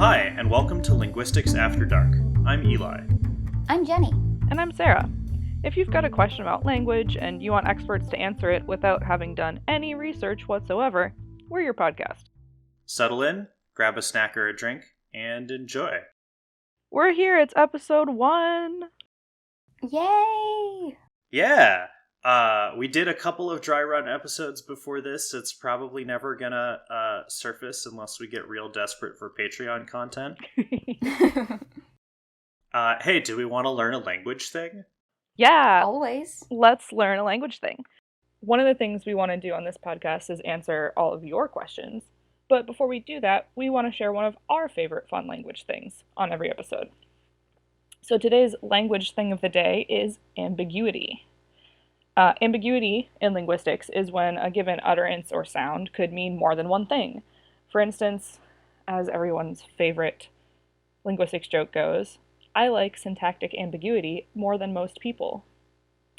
Hi, and welcome to Linguistics After Dark. I'm Eli. I'm Jenny. And I'm Sarah. If you've got a question about language and you want experts to answer it without having done any research whatsoever, we're your podcast. Settle in, grab a snack or a drink, and enjoy. We're here, it's episode 1! Yay! Yeah! We did a couple of dry run episodes before this. It's probably never gonna surface unless we get real desperate for Patreon content. Hey, do we want to learn a language thing? Yeah! Always. Let's learn a language thing. One of the things we want to do on this podcast is answer all of your questions. But before we do that, we want to share one of our favorite fun language things on every episode. So today's language thing of the day is ambiguity. Ambiguity in linguistics is when a given utterance or sound could mean more than one thing. For instance, as everyone's favorite linguistics joke goes, I like syntactic ambiguity more than most people.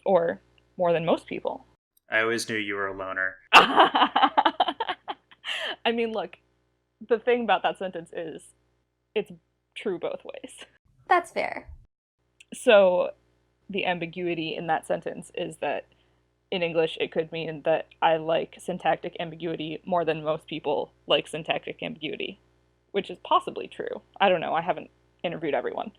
Or more than most people. I always knew you were a loner. I mean, look, the thing about that sentence is it's true both ways. That's fair. So the ambiguity in that sentence is that in English it could mean that I like syntactic ambiguity more than most people like syntactic ambiguity, which is possibly true. I don't know, I haven't interviewed everyone.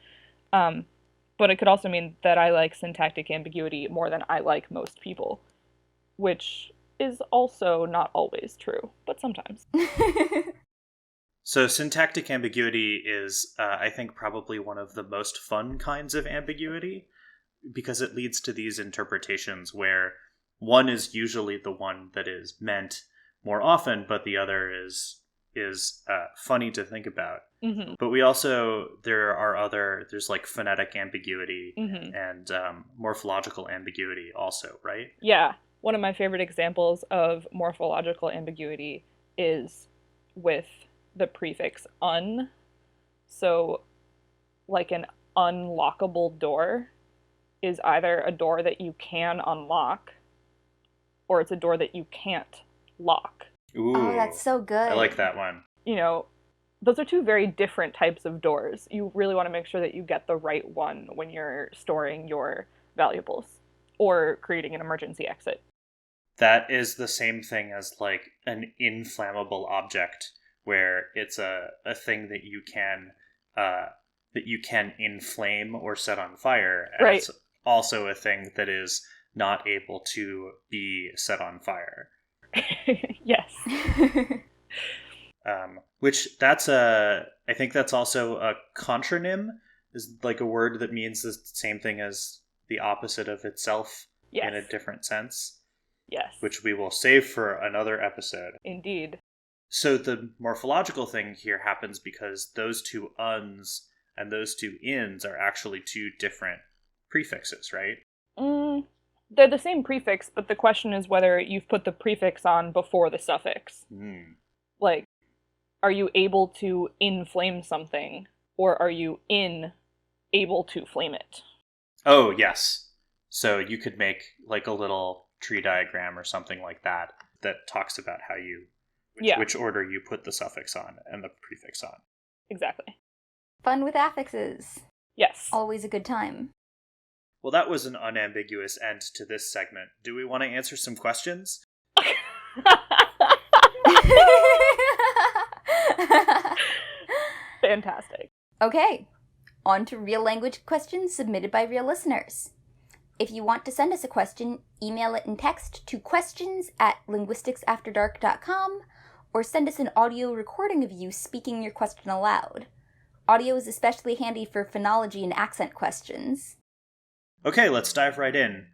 But it could also mean that I like syntactic ambiguity more than I like most people, which is also not always true, but sometimes. So syntactic ambiguity is, I think, probably one of the most fun kinds of ambiguity, because it leads to these interpretations where one is usually the one that is meant more often, but the other is funny to think about. Mm-hmm. But we also, there's like phonetic ambiguity Mm-hmm. and morphological ambiguity also, right? Yeah. One of my favorite examples of morphological ambiguity is with the prefix un. So, like an unlockable door is either a door that you can unlock or it's a door that you can't lock. Ooh, Oh, that's so good. I like that one. You know, those are two very different types of doors. You really want to make sure that you get the right one when you're storing your valuables or creating an emergency exit. That is the same thing as like an inflammable object, where it's a thing that you can inflame or set on fire, and Right. It's also a thing that is not able to be set on fire. Yes. Which I think that's also a contronym, is like a word that means the same thing as the opposite of itself Yes. in a different sense. Yes. Which we will save for another episode. Indeed. So the morphological thing here happens because those two uns and those two ins are actually two different prefixes, right? They're the same prefix, but the question is whether you've put the prefix on before the suffix. Like, are you able to inflame something, or are you able to flame it? Oh, yes. So you could make like a little tree diagram or something like that talks about how which order you put the suffix on and the prefix on. Exactly. Fun with affixes. Yes. Always a good time. Well, that was an unambiguous end to this segment. Do we want to answer some questions? Fantastic. Okay, on to real language questions submitted by real listeners. If you want to send us a question, email it in text to questions@linguisticsafterdark.com or send us an audio recording of you speaking your question aloud. Audio is especially handy for phonology and accent questions. Okay, let's dive right in.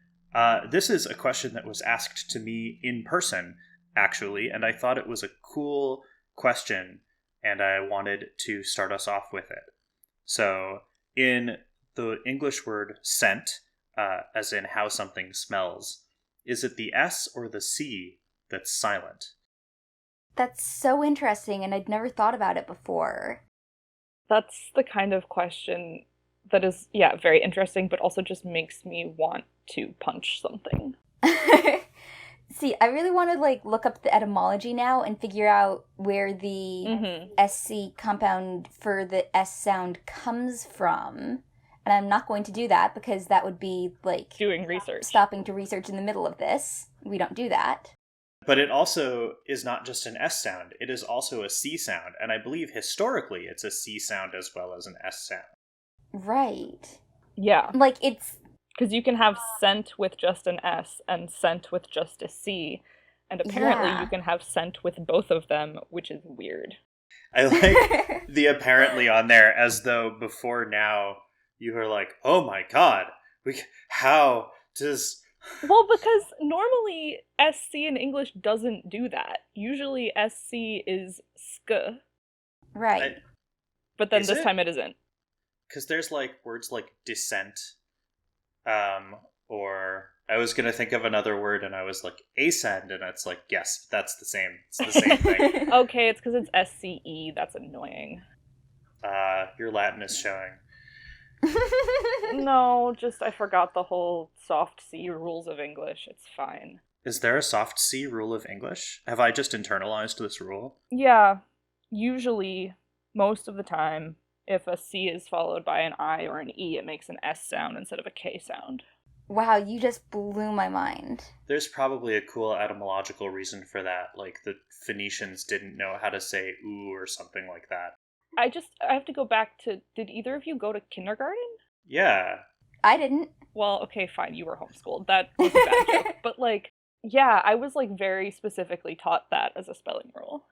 This is a question that was asked to me in person, actually, and I thought it was a cool question, and I wanted to start us off with it. So, in the English word scent, as in how something smells, is it the S or the C that's silent? That's so interesting, and I'd never thought about it before. That's the kind of question that is, very interesting, but also just makes me want to punch something. See, I really want to, like, look up the etymology now and figure out where the SC compound for the S sound comes from. And I'm not going to do that because that would be, like... doing research. Stopping to research in the middle of this. We don't do that. But it also is not just an S sound. It is also a C sound. And I believe historically it's a C sound as well as an S sound. Right. Yeah. Like, it's... Because you can have scent with just an S and scent with just a C. And apparently you can have scent with both of them, which is weird. I like the apparently on there as though before now you were like, oh my god, how does... Well, because normally SC in English doesn't do that. Usually SC is sk. Right. But then this time it isn't. Because there's like words like descent, or I was going to think of another word and I was like ascend, and it's like, yes, that's the same. It's the same thing. Okay, it's because it's SCE. That's annoying. Your Latin is showing. No, just I forgot the whole soft C rules of English. It's fine. Is there a soft C rule of English? Have I just internalized this rule? Yeah. Usually, most of the time, if a C is followed by an I or an E, it makes an S sound instead of a K sound. Wow, you just blew my mind. There's probably a cool etymological reason for that, like the Phoenicians didn't know how to say ooh or something like that. I have to go back to, did either of you go to kindergarten? Yeah. I didn't. Well, okay, fine, you were homeschooled. That was a bad joke. But, like, yeah, I was, like, very specifically taught that as a spelling rule.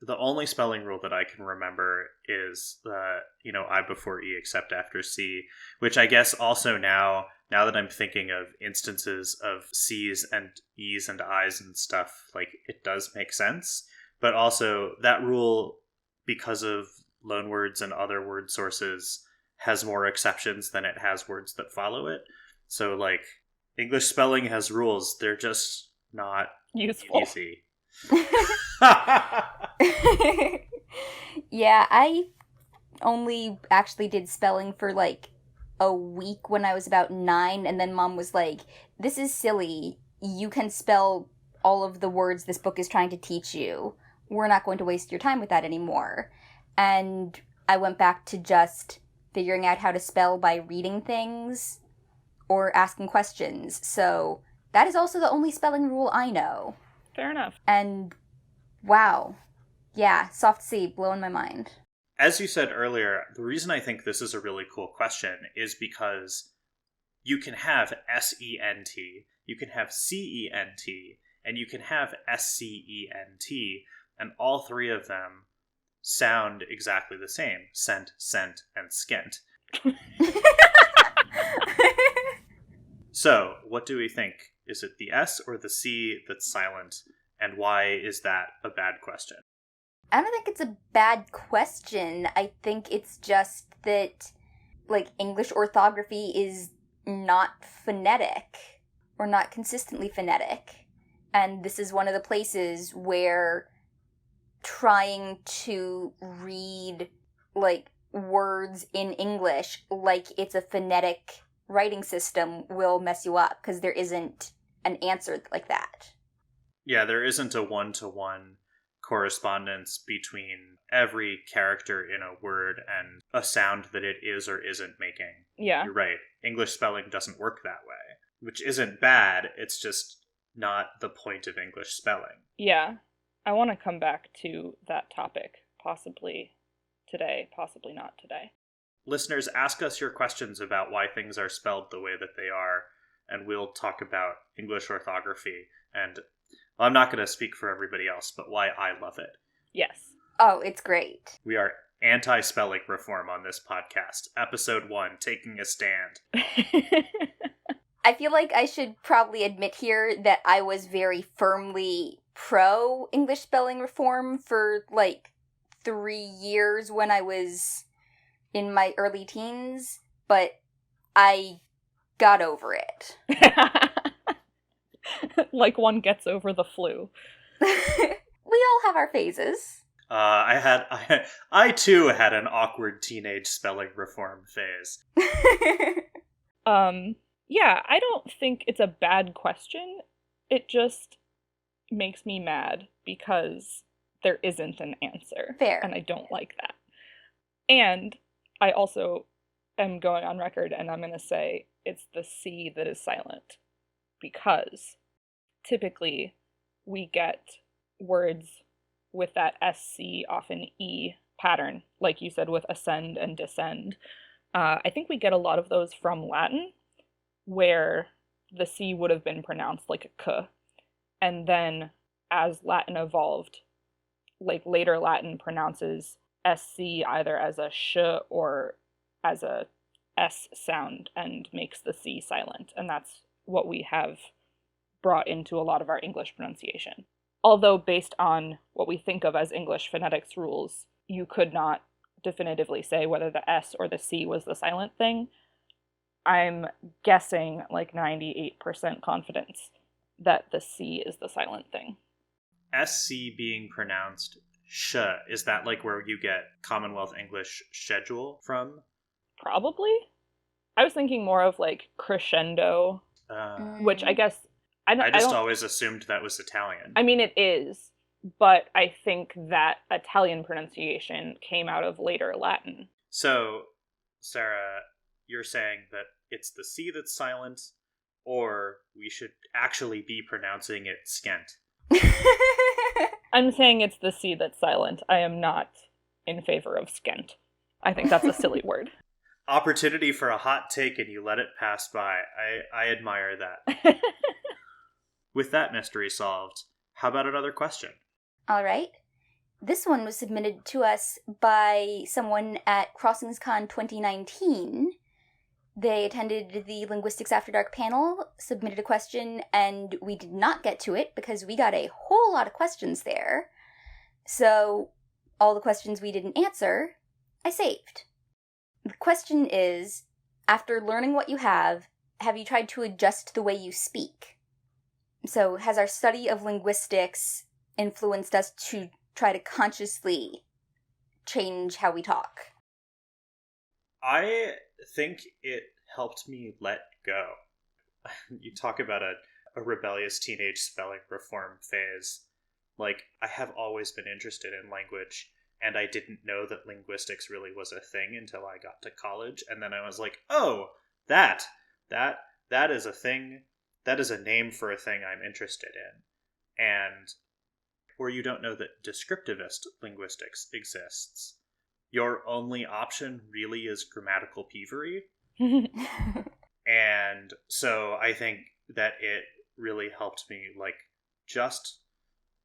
The only spelling rule that I can remember is, I before E except after C, which I guess also now that I'm thinking of instances of C's and E's and I's and stuff, like, it does make sense. But also, that rule, because of loanwords and other word sources, has more exceptions than it has words that follow it. So, like, English spelling has rules. They're just not useful. Easy. Yeah, I only actually did spelling for, like, a week when I was about 9, and then Mom was like, this is silly. You can spell all of the words this book is trying to teach you. We're not going to waste your time with that anymore. And I went back to just figuring out how to spell by reading things or asking questions. So that is also the only spelling rule I know. Fair enough. And wow. Yeah, soft C, blowing my mind. As you said earlier, the reason I think this is a really cool question is because you can have SENT, you can have CENT, and you can have SCENT, and all three of them sound exactly the same. Scent, scent, and skent. So, what do we think? Is it the S or the C that's silent? And why is that a bad question? I don't think it's a bad question. I think it's just that, like, English orthography is not phonetic, or not consistently phonetic. And this is one of the places where trying to read, like, words in English like it's a phonetic writing system will mess you up, because there isn't an answer like that. Yeah, there isn't a one-to-one correspondence between every character in a word and a sound that it is or isn't making. Yeah. You're right. English spelling doesn't work that way, which isn't bad. It's just not the point of English spelling. Yeah. I want to come back to that topic, possibly today, possibly not today. Listeners, ask us your questions about why things are spelled the way that they are, and we'll talk about English orthography and, well, I'm not going to speak for everybody else, but why I love it. Yes. Oh, it's great. We are anti-spelling reform on this podcast. Episode 1, Taking a Stand. I feel like I should probably admit here that I was very firmly pro-English spelling reform for, like, 3 years when I was in my early teens, but I got over it. Like one gets over the flu. We all have our phases. I too had an awkward teenage spelling reform phase. Yeah, I don't think it's a bad question. It just, makes me mad because there isn't an answer. Fair. And I don't like that. And I also am going on record and I'm going to say it's the C that is silent, because typically we get words with that SC, often E pattern, like you said, with ascend and descend. I think we get a lot of those from Latin, where the C would have been pronounced like a K. And then as Latin evolved, like later Latin pronounces SC either as a sh or as a S sound and makes the C silent. And that's what we have brought into a lot of our English pronunciation. Although based on what we think of as English phonetics rules, you could not definitively say whether the S or the C was the silent thing. I'm guessing like 98% confidence that the C is the silent thing. SC being pronounced sh, is that like where you get Commonwealth English schedule from? Probably. I was thinking more of like crescendo, which I guess I just always assumed that was Italian. I mean, it is, but I think that Italian pronunciation came out of later Latin. So, Sarah, you're saying that it's the C that's silent, or we should actually be pronouncing it skent? I'm saying it's the C that's silent. I am not in favor of skent. I think that's a silly word. Opportunity for a hot take and you let it pass by. I admire that. With that mystery solved, how about another question? All right. This one was submitted to us by someone at CrossingsCon 2019. They attended the Linguistics After Dark panel, submitted a question, and we did not get to it because we got a whole lot of questions there. So, all the questions we didn't answer, I saved. The question is, after learning what you have you tried to adjust the way you speak? So, has our study of linguistics influenced us to try to consciously change how we talk? I think it helped me let go. You talk about a rebellious teenage spelling reform phase. Like, I have always been interested in language, and I didn't know that linguistics really was a thing until I got to college, and then I was like, oh, that is a thing. That is a name for a thing I'm interested in. And, or you don't know that descriptivist linguistics exists. Your only option really is grammatical peevery. And so I think that it really helped me, like, just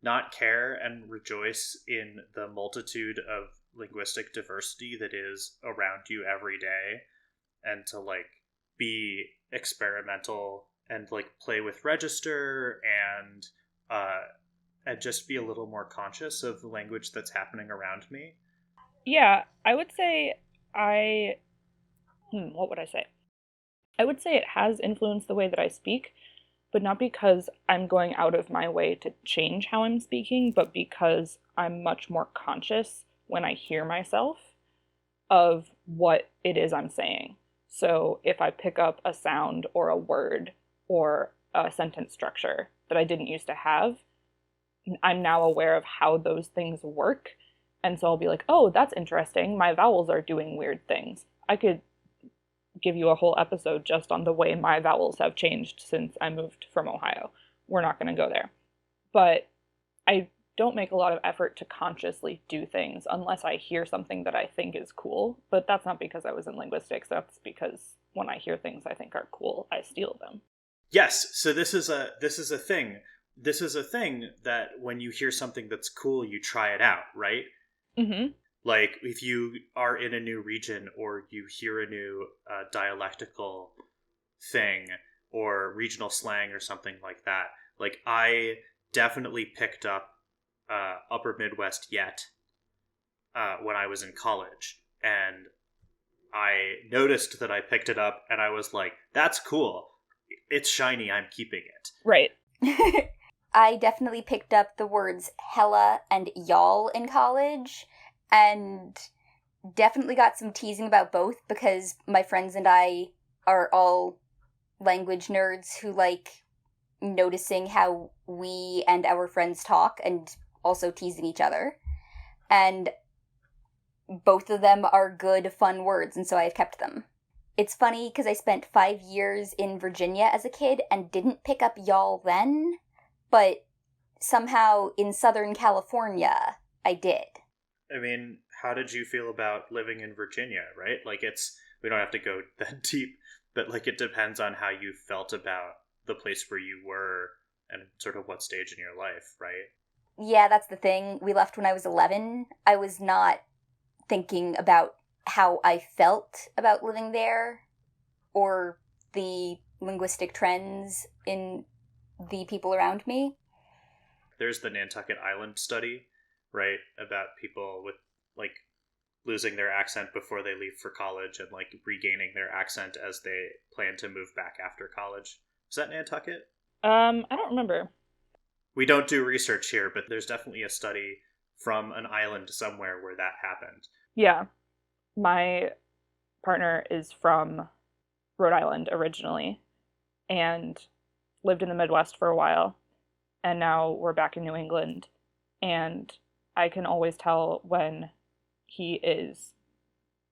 not care and rejoice in the multitude of linguistic diversity that is around you every day, and to, like, be experimental and, like, play with register and just be a little more conscious of the language that's happening around me. Yeah, I would say what would I say? I would say it has influenced the way that I speak, but not because I'm going out of my way to change how I'm speaking, but because I'm much more conscious when I hear myself of what it is I'm saying. So if I pick up a sound or a word or a sentence structure that I didn't used to have, I'm now aware of how those things work. And so I'll be like, oh, that's interesting. My vowels are doing weird things. I could give you a whole episode just on the way my vowels have changed since I moved from Ohio. We're not going to go there. But I don't make a lot of effort to consciously do things unless I hear something that I think is cool. But that's not because I was in linguistics. That's because when I hear things I think are cool, I steal them. Yes, so this is a thing. This is a thing that when you hear something that's cool, you try it out, right? Mm-hmm. Like, if you are in a new region or you hear a new dialectical thing or regional slang or something like that, like, I definitely picked up Upper Midwest Yet when I was in college. And I noticed that I picked it up and I was like, that's cool. It's shiny. I'm keeping it. Right. I definitely picked up the words hella and y'all in college, and definitely got some teasing about both because my friends and I are all language nerds who like noticing how we and our friends talk and also teasing each other. And both of them are good, fun words, and so I've kept them. It's funny because I spent 5 years in Virginia as a kid and didn't pick up y'all then, but somehow in Southern California, I did. I mean, how did you feel about living in Virginia, right? Like, we don't have to go that deep, but like, it depends on how you felt about the place where you were and sort of what stage in your life, right? Yeah, that's the thing. We left when I was 11. I was not thinking about how I felt about living there or the linguistic trends in the people around me. There's the Nantucket Island study, right, about people with, like, losing their accent before they leave for college and, like, regaining their accent as they plan to move back after college. Is that Nantucket? I don't remember. We don't do research here, but there's definitely a study from an island somewhere where that happened. Yeah. My partner is from Rhode Island originally and lived in the Midwest for a while. And now we're back in New England. And I can always tell when he is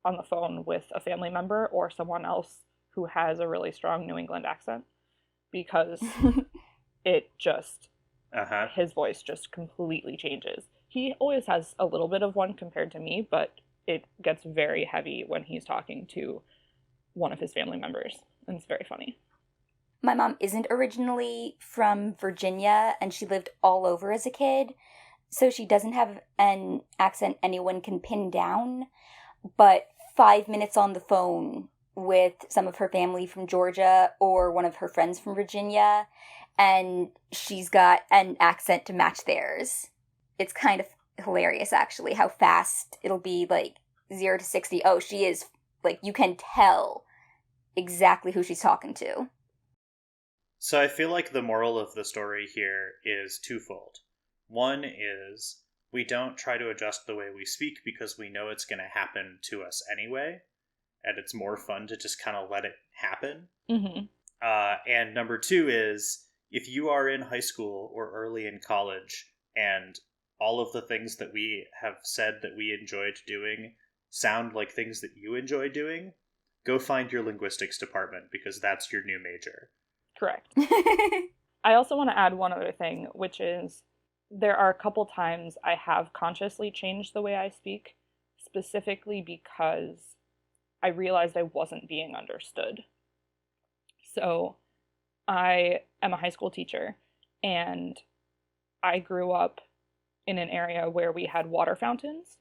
on the phone with a family member or someone else who has a really strong New England accent, because it just, his voice just completely changes. He always has a little bit of one compared to me, but it gets very heavy when he's talking to one of his family members, and it's very funny. My mom isn't originally from Virginia, and she lived all over as a kid, so she doesn't have an accent anyone can pin down, but 5 minutes on the phone with some of her family from Georgia or one of her friends from Virginia, and she's got an accent to match theirs. It's kind of hilarious, actually, how fast it'll be, like, 0 to 60. Oh, she is, like, you can tell exactly who she's talking to. So I feel like the moral of the story here is twofold. One is, we don't try to adjust the way we speak because we know it's going to happen to us anyway, and it's more fun to just kind of let it happen. Mm-hmm. And number two is, if you are in high school or early in college, and all of the things that we have said that we enjoyed doing sound like things that you enjoy doing, go find your linguistics department, because that's your new major. Correct. I also want to add one other thing, which is there are a couple times I have consciously changed the way I speak, specifically because I realized I wasn't being understood. So I am a high school teacher, and I grew up in an area where we had water fountains,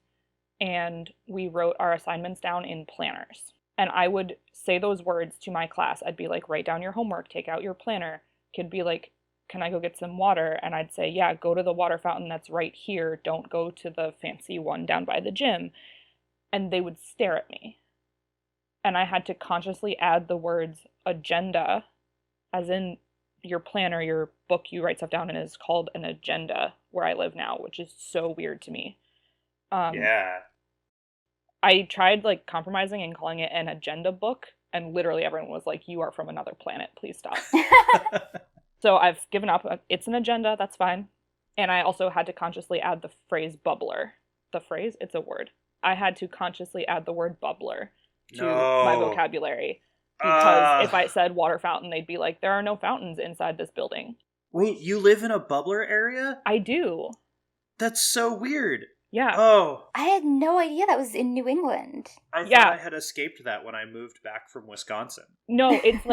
and we wrote our assignments down in planners. And I would say those words to my class. I'd be like, write down your homework, take out your planner. Kid be like, can I go get some water? And I'd say, yeah, go to the water fountain that's right here. Don't go to the fancy one down by the gym. And they would stare at me. And I had to consciously add the words agenda, as in your planner, your book you write stuff down in is called an agenda where I live now, which is so weird to me. Yeah. I tried, like, compromising and calling it an agenda book, and literally everyone was like, you are from another planet, please stop. So I've given up. It's an agenda, that's fine. And I also had to consciously add the phrase bubbler. The phrase? It's a word. I had to consciously add the word bubbler to my vocabulary. Because if I said water fountain, they'd be like, there are no fountains inside this building. Wait, you live in a bubbler area? I do. That's so weird. Yeah. Oh. I had no idea that was in New England. I thought I had escaped that when I moved back from Wisconsin. No, it's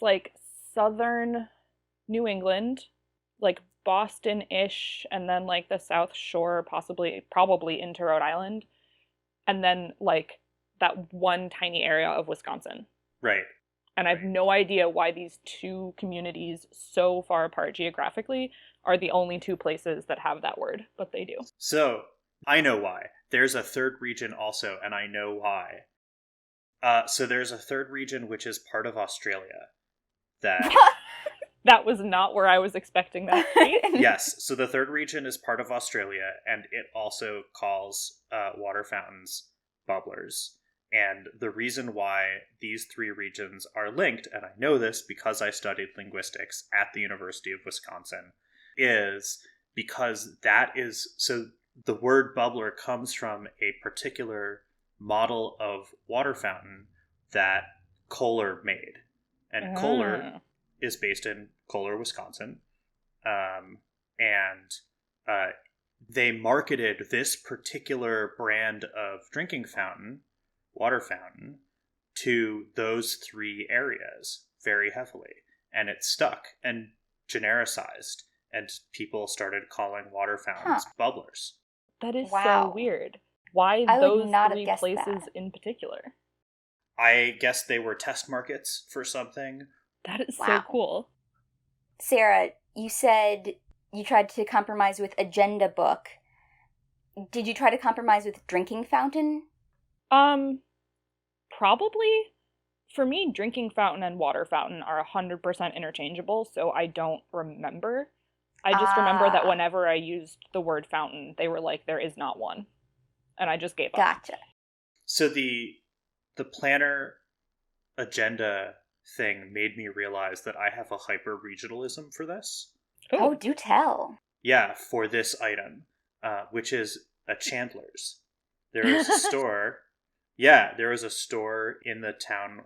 like southern New England, like Boston-ish, and then like the South Shore, probably into Rhode Island, and then like that one tiny area of Wisconsin. Right. And I have no idea why these two communities so far apart geographically are the only two places that have that word, but they do. So, I know why. There's a third region also, and I know why. So there's a third region which is part of Australia. That was not where I was expecting that to be. Yes, so the third region is part of Australia, and it also calls water fountains bubblers. And the reason why these three regions are linked, and I know this because I studied linguistics at the University of Wisconsin, is because so the word bubbler comes from a particular model of water fountain that Kohler made. And Kohler is based in Kohler, Wisconsin. And they marketed this particular brand of drinking fountain, water fountain, to those three areas very heavily. And it stuck and genericized. And people started calling water fountains bubblers. That is Wow. so weird. Why I would those not have three guessed places that. in particular? I guess they were test markets for something. That is so Wow. cool. Sarah, you said you tried to compromise with agenda book. Did you try to compromise with drinking fountain? Probably. For me, drinking fountain and water fountain are 100% interchangeable, so I don't remember. I just remember that whenever I used the word fountain, they were like, there is not one. And I just gave up. Gotcha. So the planner agenda thing made me realize that I have a hyper-regionalism for this. Ooh. Oh, do tell. Yeah, for this item, which is a Chandler's. There is a store. Yeah, there was a store in the town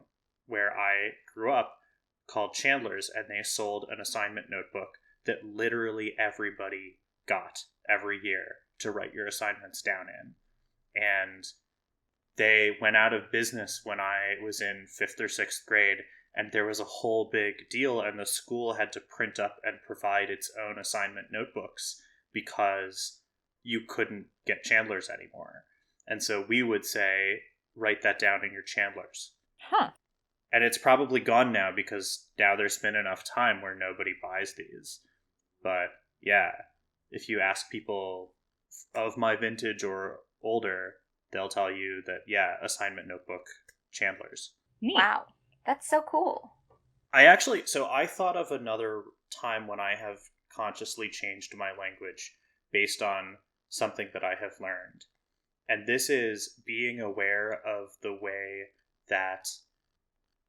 where I grew up called Chandler's, and they sold an assignment notebook that literally everybody got every year to write your assignments down in. And they went out of business when I was in 5th or 6th grade, and there was a whole big deal, and the school had to print up and provide its own assignment notebooks because you couldn't get Chandler's anymore. And so we would say, write that down in your Chandler's. Huh. And it's probably gone now because now there's been enough time where nobody buys these. But yeah, if you ask people of my vintage or older, they'll tell you that, yeah, assignment notebook, Chandler's. Neat. Wow. That's so cool. I thought of another time when I have consciously changed my language based on something that I have learned. And this is being aware of the way that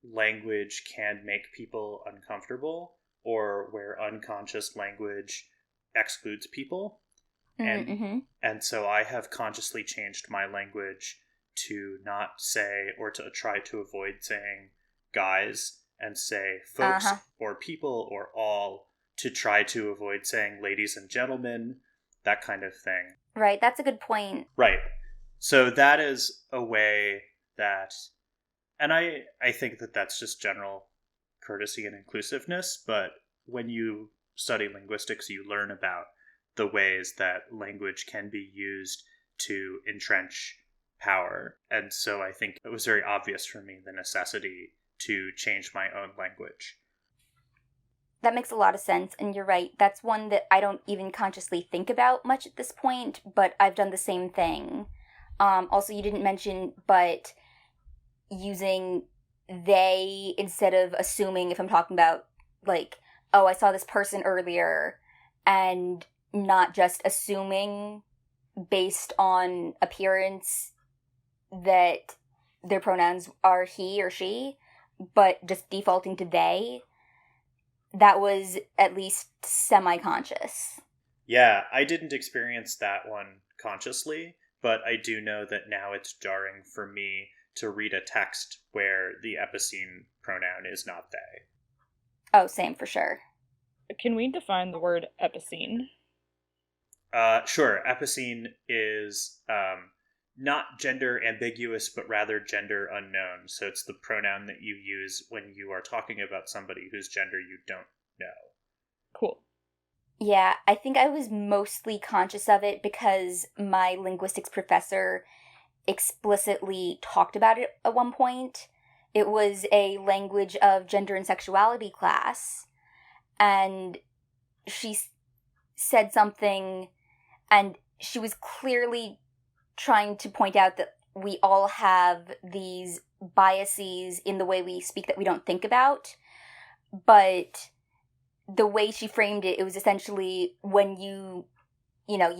language can make people uncomfortable, or where unconscious language excludes people. And so I have consciously changed my language to not say, or to try to avoid saying guys, and say folks or people or all, to try to avoid saying ladies and gentlemen, that kind of thing. Right, that's a good point. Right. So that is a way that, and I think that that's just general courtesy and inclusiveness, but when you study linguistics, you learn about the ways that language can be used to entrench power. And so I think it was very obvious for me the necessity to change my own language. That makes a lot of sense, and you're right. That's one that I don't even consciously think about much at this point, but I've done the same thing. Also, you didn't mention, but using they instead of assuming, if I'm talking about, like, oh, I saw this person earlier, and not just assuming based on appearance that their pronouns are he or she, but just defaulting to they. That was at least semi-conscious. Yeah, I didn't experience that one consciously, but I do know that now it's jarring for me to read a text where the epicene pronoun is not they. Oh, same for sure. Can we define the word epicene? Sure. Epicene is not gender ambiguous, but rather gender unknown. So it's the pronoun that you use when you are talking about somebody whose gender you don't know. Cool. Yeah, I think I was mostly conscious of it because my linguistics professor explicitly talked about it at one point. It was a language of gender and sexuality class, and she said something, and she was clearly trying to point out that we all have these biases in the way we speak that we don't think about, but the way she framed it, it was essentially when you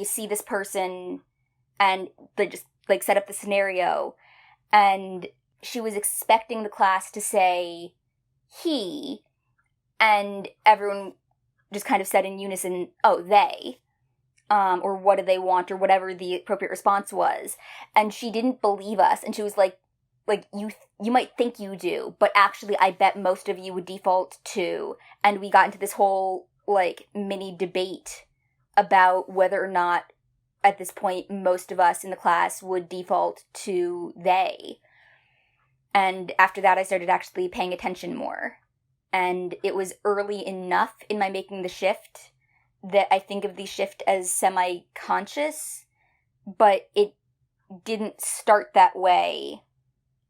see this person and they just like set up the scenario, and she was expecting the class to say he, and everyone just kind of said in unison, oh, they, or what do they want, or whatever the appropriate response was. And she didn't believe us, and she was like, you might think you do, but actually I bet most of you would default to. And we got into this whole, like, mini debate about whether or not, at this point, most of us in the class would default to they. And after that, I started actually paying attention more. And it was early enough in my making the shift that I think of the shift as semi-conscious, but it didn't start that way.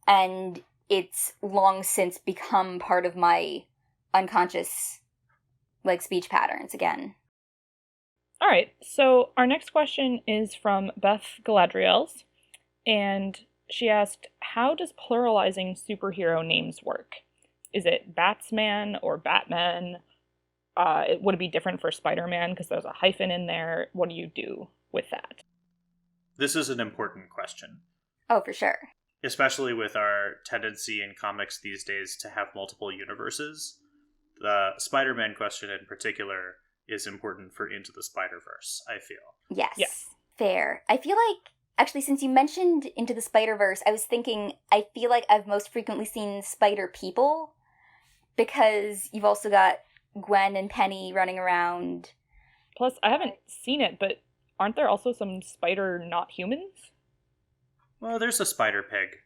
And it's long since become part of my unconscious, like, speech patterns again. All right, so our next question is from Beth Galadriels, and she asked, how does pluralizing superhero names work? Is it Batsman or Batman? Would it be different for Spider-Man because there's a hyphen in there? What do you do with that? This is an important question. Oh, for sure. Especially with our tendency in comics these days to have multiple universes. The Spider-Man question in particular is important for Into the Spider-Verse, I feel. Yes. Fair. I feel like, actually, since you mentioned Into the Spider-Verse, I was thinking, I feel like I've most frequently seen Spider-People, because you've also got Gwen and Penny running around. Plus, I haven't seen it, but aren't there also some spider not humans? Well, there's a Spider-Pig.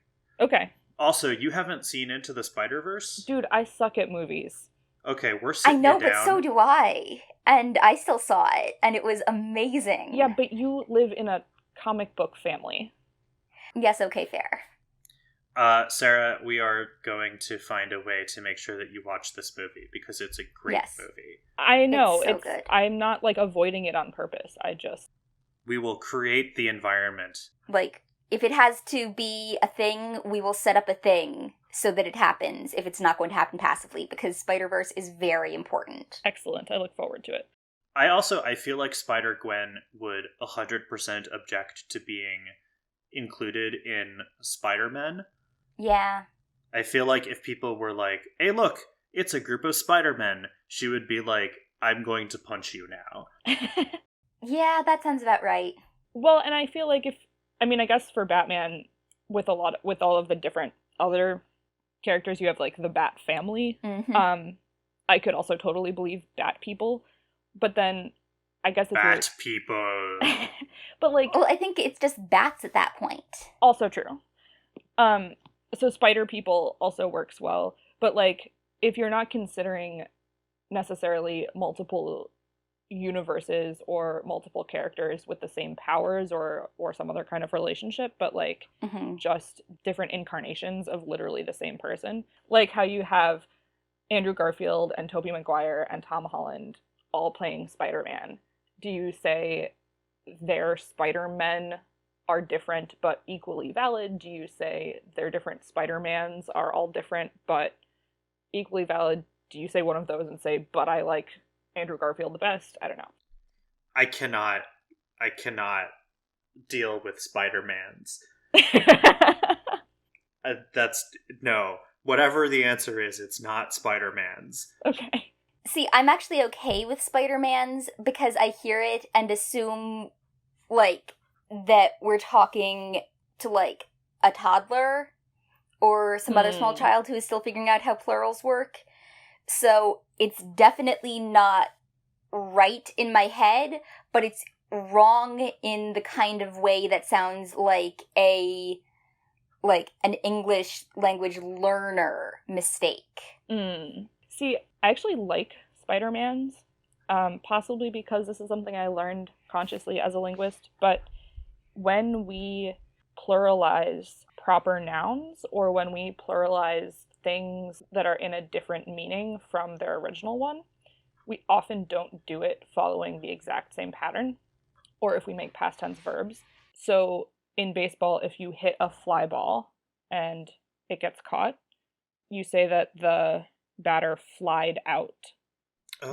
Okay. Also, you haven't seen Into the Spider-Verse? Dude, I suck at movies. Okay, we're sitting I know, down. but so do I. And I still saw it, and it was amazing. Yeah, but you live in a comic book family. Yes, okay, fair. Sarah, we are going to find a way to make sure that you watch this movie, because it's a great movie. I know. It's so good. I'm not, like, avoiding it on purpose. We will create the environment. Like, if it has to be a thing, we will set up a thing so that it happens, if it's not going to happen passively, because Spider-Verse is very important. Excellent. I look forward to it. I feel like Spider-Gwen would 100% object to being included in Spider-Men. Yeah. I feel like if people were like, hey, look, it's a group of Spider-Men, she would be like, I'm going to punch you now. Yeah, that sounds about right. Well, and I feel like I guess for Batman, with all of the different other characters, you have, like, the Bat family. Mm-hmm. I could also totally believe Bat people, but then I guess if Bat people. But, like, well, I think it's just bats at that point. Also true. So Spider people also works well, but, like, if you're not considering necessarily multiple universes or multiple characters with the same powers or some other kind of relationship, but, like, just different incarnations of literally the same person, like how you have Andrew Garfield and Tobey Maguire and Tom Holland all playing Spider-Man. Do you say their Spider-Men are different but equally valid? Do you say their different Spider-Mans are all different but equally valid? Do you say one of those and say, but I like Andrew Garfield the best? I don't know. I cannot deal with Spider-Mans. No. Whatever the answer is, it's not Spider-Mans. Okay. See, I'm actually okay with Spider-Mans because I hear it and assume, like, that we're talking to, like, a toddler or some other small child who is still figuring out how plurals work. So it's definitely not right in my head, but it's wrong in the kind of way that sounds like an English language learner mistake. See, I actually like Spider-Mans, possibly because this is something I learned consciously as a linguist, but when we pluralize proper nouns or when we pluralize things that are in a different meaning from their original one, we often don't do it following the exact same pattern, or if we make past tense verbs. So in baseball, if you hit a fly ball and it gets caught, you say that the batter flied out.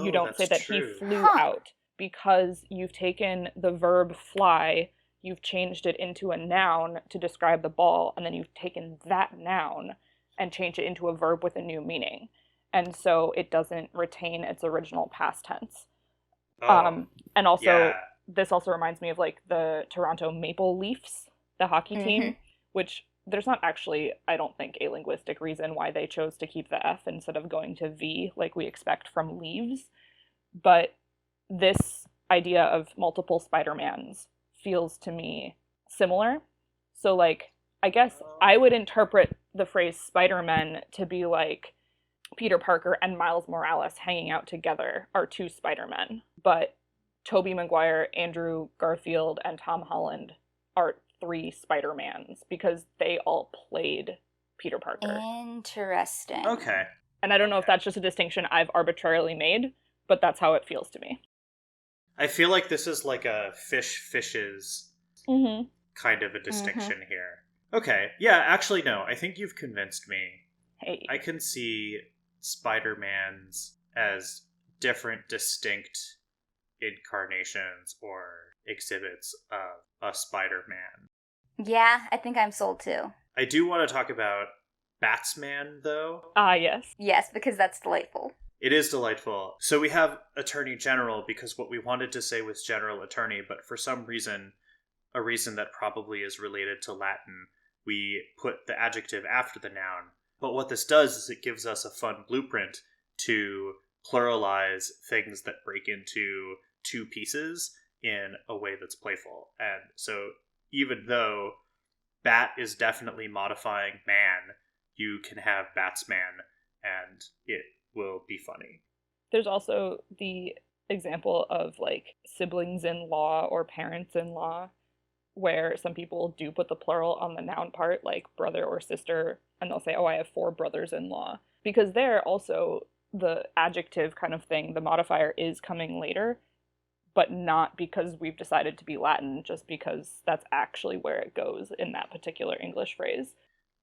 You don't say that true. He flew out, because you've taken the verb fly you've changed it into a noun to describe the ball, and then you've taken that noun and changed it into a verb with a new meaning. And so it doesn't retain its original past tense. And also, this also reminds me of like the Toronto Maple Leafs, the hockey team, which there's not actually, I don't think, a linguistic reason why they chose to keep the F instead of going to V like we expect from leaves. But this idea of multiple Spider-Mans feels to me similar. So like, I guess I would interpret the phrase Spider-Man to be like Peter Parker and Miles Morales hanging out together are two Spider-Men, but Tobey Maguire, Andrew Garfield, and Tom Holland are three Spider-Mans because they all played Peter Parker. Interesting. Okay. And I don't know if that's just a distinction I've arbitrarily made, but that's how it feels to me. I feel like this is like a fishes kind of a distinction here. Okay. Yeah, actually, no. I think you've convinced me. Hey. I can see Spider-Mans as different, distinct incarnations or exhibits of a Spider-Man. Yeah, I think I'm sold too. I do want to talk about Batsman, though. Ah, yes. Yes, because that's delightful. It is delightful. So we have Attorney General because what we wanted to say was General Attorney, but for some reason, a reason that probably is related to Latin, we put the adjective after the noun. But what this does is it gives us a fun blueprint to pluralize things that break into two pieces in a way that's playful. And so even though bat is definitely modifying man, you can have Batsman and it will be funny. There's also the example of like siblings-in-law or parents-in-law, where some people do put the plural on the noun part, like brother or sister, and they'll say, oh, I have 4 brothers-in-law. Because there also, the adjective kind of thing, the modifier is coming later, but not because we've decided to be Latin, just because that's actually where it goes in that particular English phrase.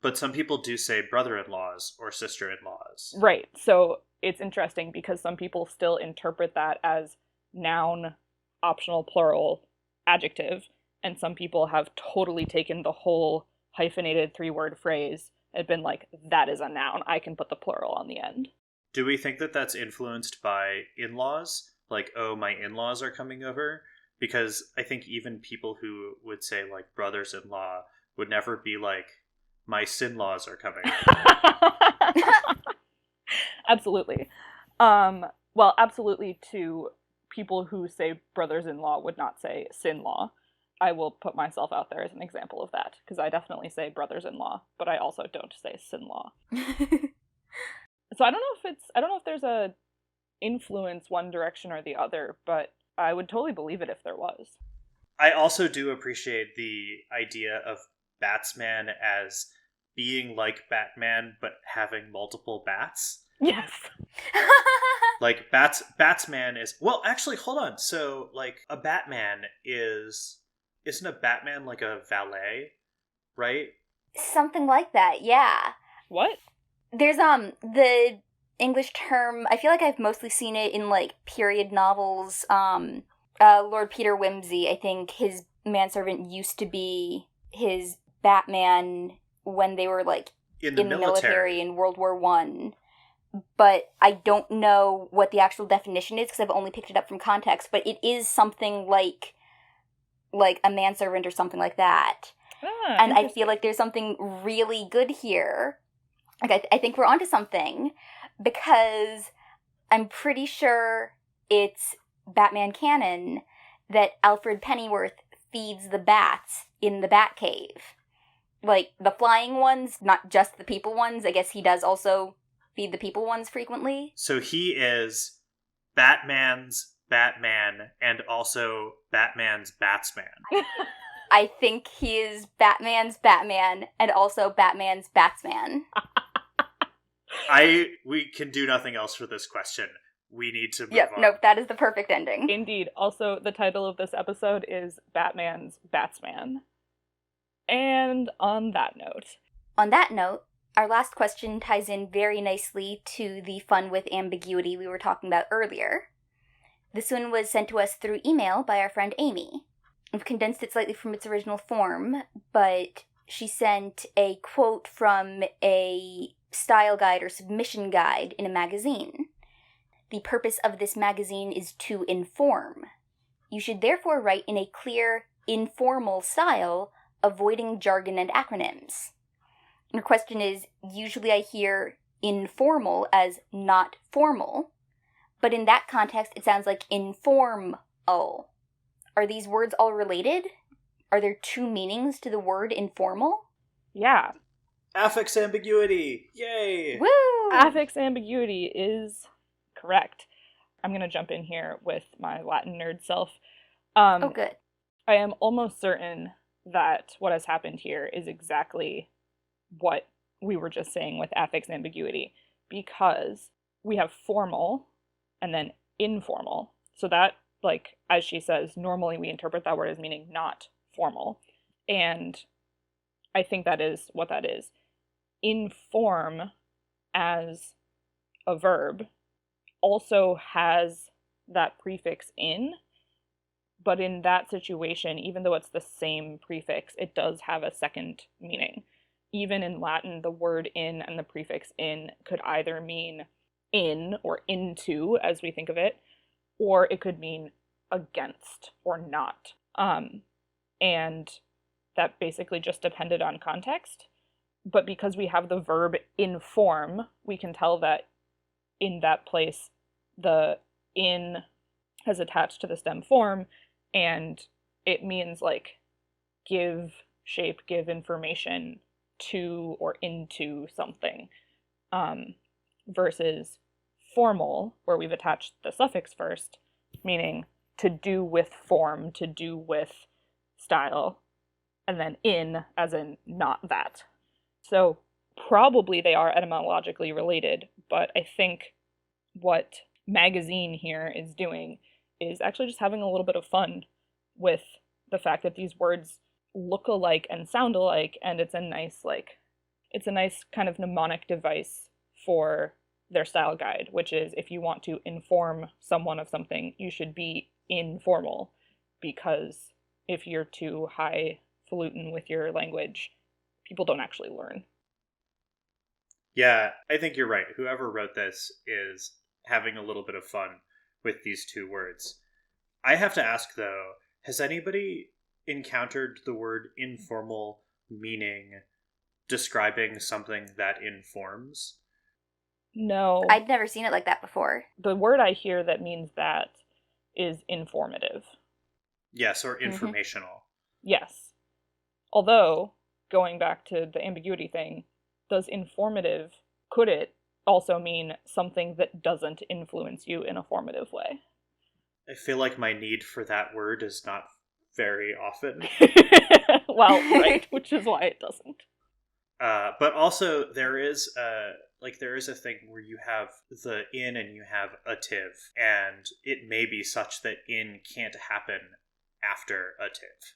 But some people do say brother-in-laws or sister-in-laws. Right, so it's interesting because some people still interpret that as noun, optional plural, adjective, and some people have totally taken the whole hyphenated 3-word phrase and been like, that is a noun, I can put the plural on the end. Do we think that that's influenced by in-laws? Like, oh, my in-laws are coming over? Because I think even people who would say, like, brothers-in-law would never be like, my sin-laws are coming over. Absolutely. Well, absolutely to people who say brothers-in-law would not say sin-law. I will put myself out there as an example of that, because I definitely say brothers-in-law, but I also don't say sin-law. So I don't know if there's a influence one direction or the other, but I would totally believe it if there was. I also do appreciate the idea of Batsman as being like Batman, but having multiple bats. Yes. Like, Batsman is... Well, actually, hold on. So, like, a Batman is... Isn't a Batman like a valet, right? Something like that, yeah. What? There's the English term, I feel like I've mostly seen it in like period novels. Lord Peter Wimsey, I think his manservant used to be his Batman when they were like in the military in World War I. But I don't know what the actual definition is because I've only picked it up from context, but it is something like a manservant or something like that. And I feel like there's something really good here. Like, I think we're onto something, because I'm pretty sure it's Batman canon that Alfred Pennyworth feeds the bats in the Batcave. Like, the flying ones, not just the people ones. I guess he does also feed the people ones frequently. So he is Batman's Batman and also Batman's Batsman. I think he is Batman's Batman and also Batman's Batsman. We can do nothing else for this question. We need to move on. Nope, that is the perfect ending. Indeed. Also, the title of this episode is Batman's Batsman. And on that note, our last question ties in very nicely to the fun with ambiguity we were talking about earlier. This one was sent to us through email by our friend Amy. I've condensed it slightly from its original form, but she sent a quote from a style guide or submission guide in a magazine. The purpose of this magazine is to inform. You should therefore write in a clear, informal style, avoiding jargon and acronyms. Her question is, usually I hear informal as not formal, but in that context it sounds like informal. Are these words all related? Are there two meanings to the word informal? Yeah. Affix ambiguity! Yay! Woo! Affix ambiguity is correct. I'm going to jump in here with my Latin nerd self. Oh, good. I am almost certain that what has happened here is exactly what we were just saying with affix ambiguity, because we have formal and then informal. So that, like, as she says, normally we interpret that word as meaning not formal. And I think that is what that is. Inform as a verb also has that prefix in, but in that situation, even though it's the same prefix, it does have a second meaning. Even in Latin, the word in and the prefix in could either mean in or into, as we think of it, or it could mean against or not. And that basically just depended on context. But because we have the verb inform, we can tell that in that place, the in has attached to the stem form, and it means like give shape, give information to or into something, versus formal, where we've attached the suffix first, meaning to do with form, to do with style, and then in as in not that. So probably they are etymologically related, but I think what magazine here is doing is actually just having a little bit of fun with the fact that these words look alike and sound alike, and it's a nice kind of mnemonic device for their style guide, which is if you want to inform someone of something, you should be informal, because if you're too highfalutin with your language, people don't actually learn. Yeah, I think you're right. Whoever wrote this is having a little bit of fun with these two words. I have to ask, though, has anybody encountered the word informal meaning describing something that informs? No. I'd never seen it like that before. The word I hear that means that is informative. Yes, or informational. Mm-hmm. Yes. Although, going back to the ambiguity thing, does informative, could it also mean something that doesn't influence you in a formative way? I feel like my need for that word is not very often. Well, right, which is why it doesn't. But also, there is a thing where you have the in and you have ative, and it may be such that in can't happen after ative,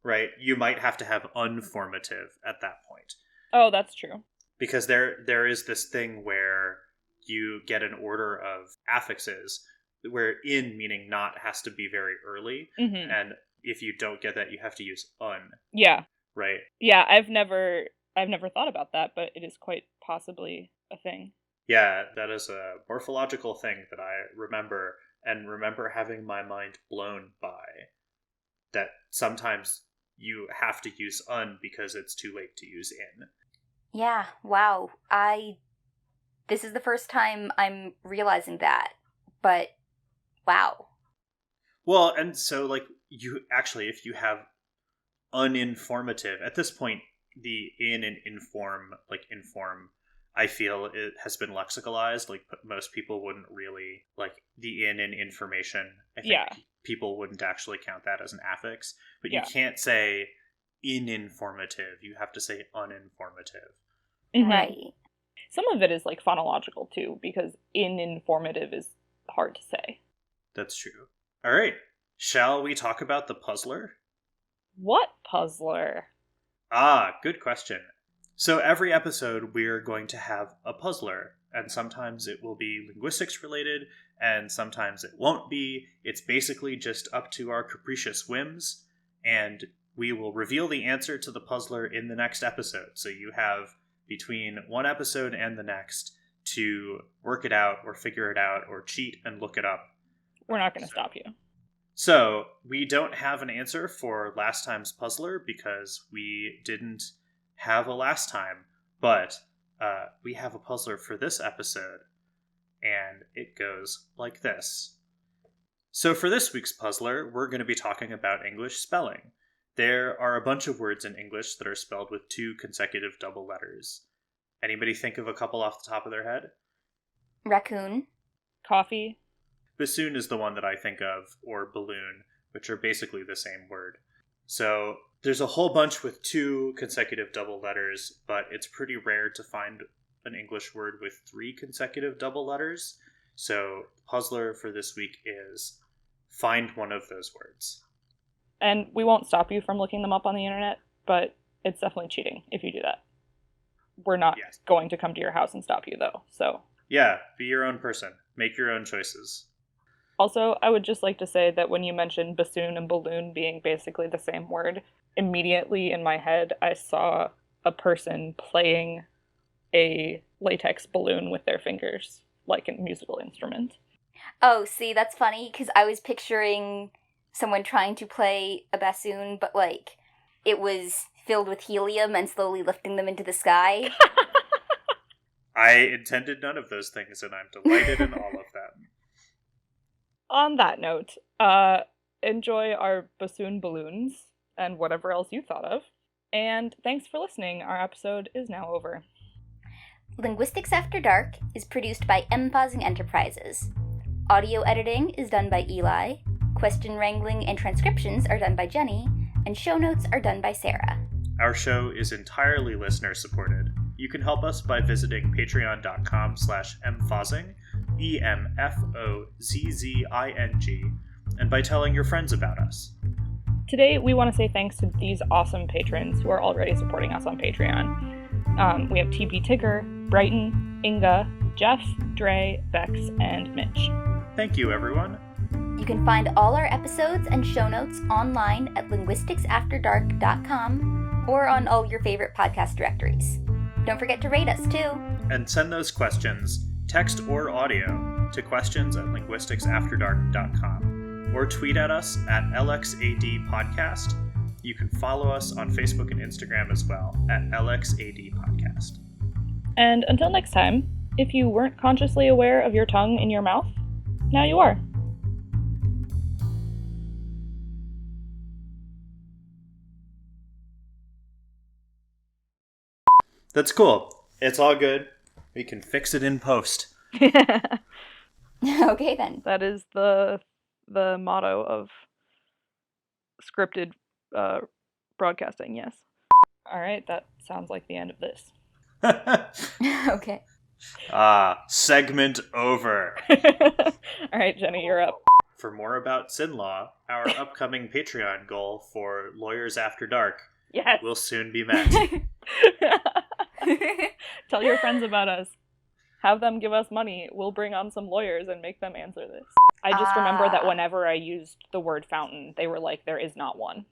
right? You might have to have unformative at that point. Oh, that's true. Because there is this thing where you get an order of affixes where in meaning not has to be very early, mm-hmm. and if you don't get that, you have to use un. Yeah. Right? Yeah, I've never thought about that, but it is quite possibly a thing. Yeah, that is a morphological thing that I remember, and remember having my mind blown by. That sometimes you have to use un because it's too late to use in. Yeah, wow. This is the first time I'm realizing that, but wow. Well, and so, like, you actually, if you have uninformative, at this point, the in and inform, I feel it has been lexicalized. Like, most people wouldn't really, like, the in and information, I think people wouldn't actually count that as an affix. But you can't say ininformative, you have to say uninformative. Mm-hmm. Right. Some of it is, like, phonological, too, because ininformative is hard to say. That's true. All right. Shall we talk about the puzzler? What puzzler? Ah, good question. So every episode we're going to have a puzzler, and sometimes it will be linguistics related, and sometimes it won't be. It's basically just up to our capricious whims, and we will reveal the answer to the puzzler in the next episode. So you have between one episode and the next to work it out or figure it out or cheat and look it up. We're not going to stop you. So we don't have an answer for last time's puzzler because we didn't have a last time, but we have a puzzler for this episode, and it goes like this. So for this week's puzzler, we're going to be talking about English spelling. There are a bunch of words in English that are spelled with 2 consecutive double letters. Anybody think of a couple off the top of their head? Raccoon. Coffee. Bassoon is the one that I think of, or balloon, which are basically the same word. So there's a whole bunch with 2 consecutive double letters, but it's pretty rare to find an English word with 3 consecutive double letters. So the puzzler for this week is find one of those words. And we won't stop you from looking them up on the internet, but it's definitely cheating if you do that. We're not going to come to your house and stop you, though. So yeah, be your own person. Make your own choices. Also, I would just like to say that when you mentioned bassoon and balloon being basically the same word, immediately in my head, I saw a person playing a latex balloon with their fingers, like a musical instrument. Oh, see, that's funny, because I was picturing someone trying to play a bassoon, but, like, it was filled with helium and slowly lifting them into the sky. I intended none of those things, and I'm delighted in all of them. On that note, enjoy our bassoon balloons and whatever else you thought of. And thanks for listening. Our episode is now over. Linguistics After Dark is produced by Pausing Enterprises. Audio editing is done by Eli. Question wrangling and transcriptions are done by Jenny. And show notes are done by Sarah. Our show is entirely listener-supported. You can help us by visiting patreon.com/mfozzing, EMFOZZING, and by telling your friends about us. Today, we want to say thanks to these awesome patrons who are already supporting us on Patreon. We have TB Tigger, Brighton, Inga, Jeff, Dre, Bex, and Mitch. Thank you, everyone. You can find all our episodes and show notes online at linguisticsafterdark.com or on all your favorite podcast directories. Don't forget to rate us, too. And send those questions, text or audio, to questions@linguisticsafterdark.com, or tweet at us at LXADpodcast. You can follow us on Facebook and Instagram as well, at LXADpodcast. And until next time, if you weren't consciously aware of your tongue in your mouth, now you are. That's cool. It's all good. We can fix it in post. Okay, then. That is the motto of scripted broadcasting, yes. All right, that sounds like the end of this. Okay. Segment over. All right, Jenny, you're up. For more about Sin Law, our upcoming Patreon goal for Lawyers After Dark will soon be met. Tell your friends about us. Have them give us money. We'll bring on some lawyers and make them answer this. I just remember that whenever I used the word fountain, they were like, there is not one.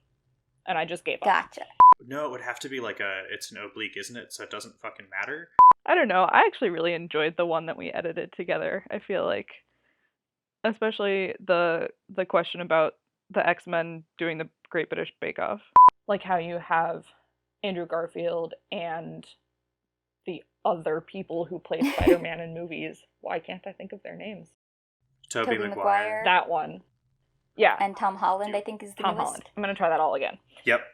And I just gave up. Gotcha. No, it would have to be like it's an oblique, isn't it? So it doesn't fucking matter. I don't know. I actually really enjoyed the one that we edited together. I feel like, especially the question about the X-Men doing the Great British Bake Off. Like how you have Andrew Garfield and the other people who play Spider-Man in movies. Why can't I think of their names? Tobey Maguire. That one. Yeah. And Tom Holland, I think, is the Tom newest. Holland. I'm going to try that all again. Yep.